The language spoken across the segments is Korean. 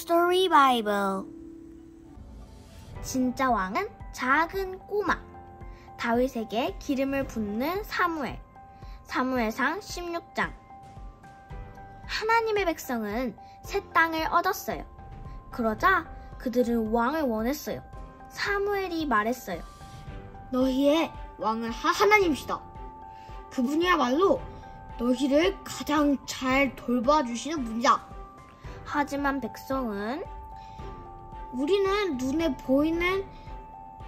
Story Bible. 진짜 왕은 작은 꼬마. 다윗에게 기름을 붓는 사무엘. 사무엘상 16장. 하나님의 백성은 새 땅을 얻었어요. 그러자 그들은 왕을 원했어요. 사무엘이 말했어요. 너희의 왕은 하나님이시다. 그분이야말로 너희를 가장 잘 돌봐주시는 분이다. 하지만 백성은 우리는 눈에 보이는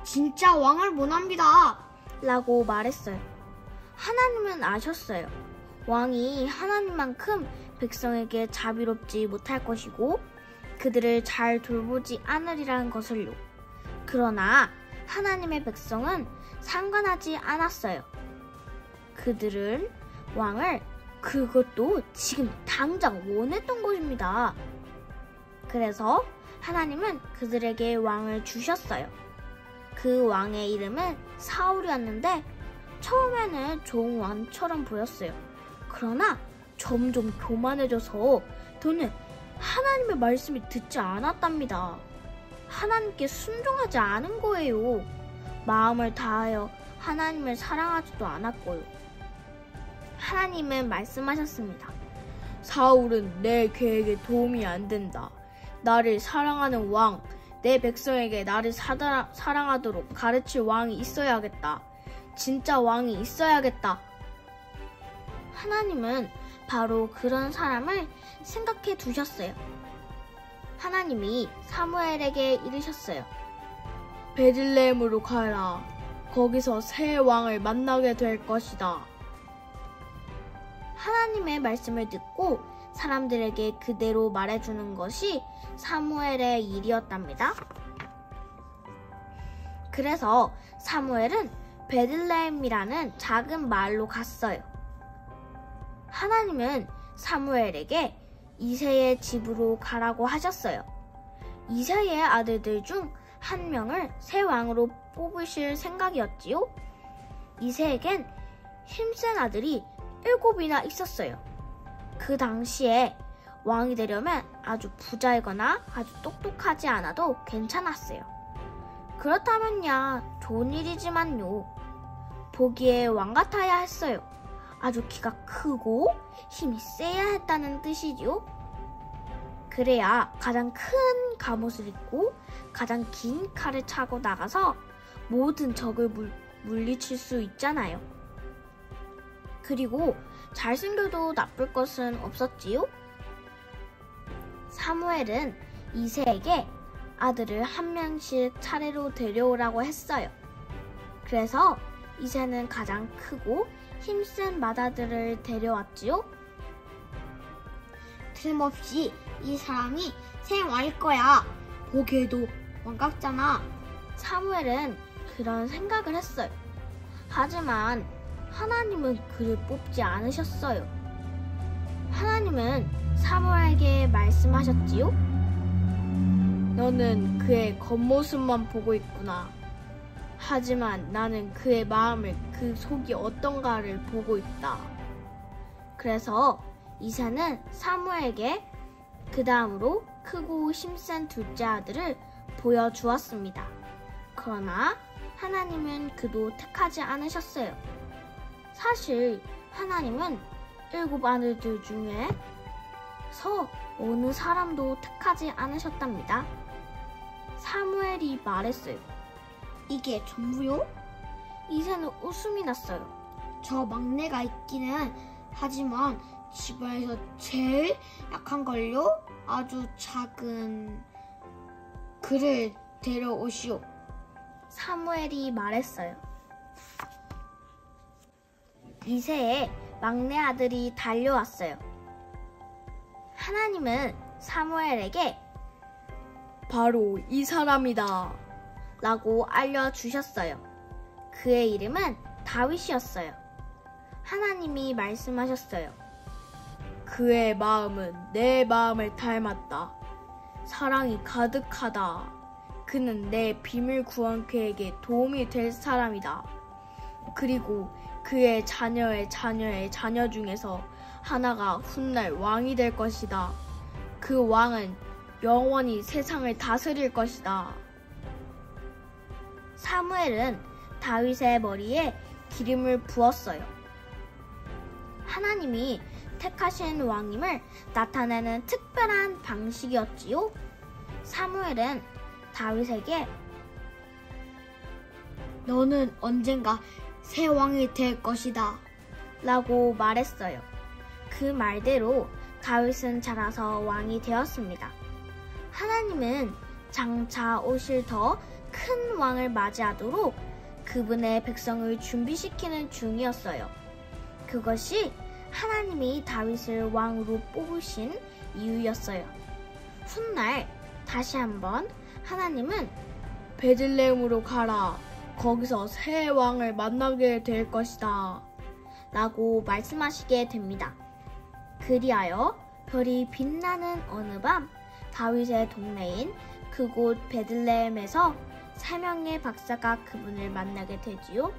진짜 왕을 원합니다. 라고 말했어요. 하나님은 아셨어요. 왕이 하나님만큼 백성에게 자비롭지 못할 것이고 그들을 잘 돌보지 않으리라는 것을요. 그러나 하나님의 백성은 상관하지 않았어요. 그들은 왕을 그것도 지금 당장 원했던 것입니다. 그래서 하나님은 그들에게 왕을 주셨어요. 그 왕의 이름은 사울이었는데 처음에는 좋은 왕처럼 보였어요. 그러나 점점 교만해져서 더는 하나님의 말씀을 듣지 않았답니다. 하나님께 순종하지 않은 거예요. 마음을 다하여 하나님을 사랑하지도 않았고요. 하나님은 말씀하셨습니다. 사울은 내 계획에 도움이 안 된다. 나를 사랑하는 왕, 내 백성에게 나를 사랑하도록 가르칠 왕이 있어야겠다. 진짜 왕이 있어야겠다. 하나님은 바로 그런 사람을 생각해 두셨어요. 하나님이 사무엘에게 이르셨어요. 베들레헴으로 가라. 거기서 새 왕을 만나게 될 것이다. 하나님의 말씀을 듣고 사람들에게 그대로 말해주는 것이 사무엘의 일이었답니다. 그래서 사무엘은 베들레헴이라는 작은 마을로 갔어요. 하나님은 사무엘에게 이새의 집으로 가라고 하셨어요. 이새의 아들들 중 한 명을 새 왕으로 뽑으실 생각이었지요. 이새에겐 힘센 아들이 7이나 있었어요. 그 당시에 왕이 되려면 아주 부자이거나 아주 똑똑하지 않아도 괜찮았어요. 그렇다면야 좋은 일이지만요. 보기에 왕 같아야 했어요. 아주 키가 크고 힘이 세야 했다는 뜻이지요. 그래야 가장 큰 갑옷을 입고 가장 긴 칼을 차고 나가서 모든 적을 물리칠 수 있잖아요. 그리고 잘생겨도 나쁠 것은 없었지요. 사무엘은 이새에게 아들을 한 명씩 차례로 데려오라고 했어요. 그래서 이새는 가장 크고 힘센 맏아들을 데려왔지요. 틀림없이 이 사람이 새 왕일 거야. 보기에도 왕 같잖아. 사무엘은 그런 생각을 했어요. 하지만 하나님은 그를 뽑지 않으셨어요. 하나님은 사무엘에게 말씀하셨지요. 너는 그의 겉모습만 보고 있구나. 하지만 나는 그의 마음을, 그 속이 어떤가를 보고 있다. 그래서 이새는 사무엘에게 그 다음으로 크고 힘센 둘째 아들을 보여주었습니다. 그러나 하나님은 그도 택하지 않으셨어요. 사실 하나님은 7 아들들 중에서 어느 사람도 택하지 않으셨답니다. 사무엘이 말했어요. 이게 전부요? 이새는 웃음이 났어요. 저 막내가 있기는 하지만 집안에서 제일 약한 걸요? 아주 작은 그를 데려오시오. 사무엘이 말했어요. 이새의 막내 아들이 달려왔어요. 하나님은 사무엘에게 바로 이 사람이다. 라고 알려주셨어요. 그의 이름은 다윗이었어요. 하나님이 말씀하셨어요. 그의 마음은 내 마음을 닮았다. 사랑이 가득하다. 그는 내 비밀 구원케에게 도움이 될 사람이다. 그리고 그의 자녀의 자녀의 자녀 중에서 하나가 훗날 왕이 될 것이다. 그 왕은 영원히 세상을 다스릴 것이다. 사무엘은 다윗의 머리에 기름을 부었어요. 하나님이 택하신 왕임을 나타내는 특별한 방식이었지요. 사무엘은 다윗에게 너는 언젠가 새 왕이 될 것이다 라고 말했어요. 그 말대로 다윗은 자라서 왕이 되었습니다. 하나님은 장차 오실 더 큰 왕을 맞이하도록 그분의 백성을 준비시키는 중이었어요. 그것이 하나님이 다윗을 왕으로 뽑으신 이유였어요. 훗날 다시 한번 하나님은 베들레헴으로 가라. 거기서 새 왕을 만나게 될 것이다. 라고 말씀하시게 됩니다. 그리하여 별이 빛나는 어느 밤 다윗의 동네인 그곳 베들레헴에서 3명의 박사가 그분을 만나게 되지요.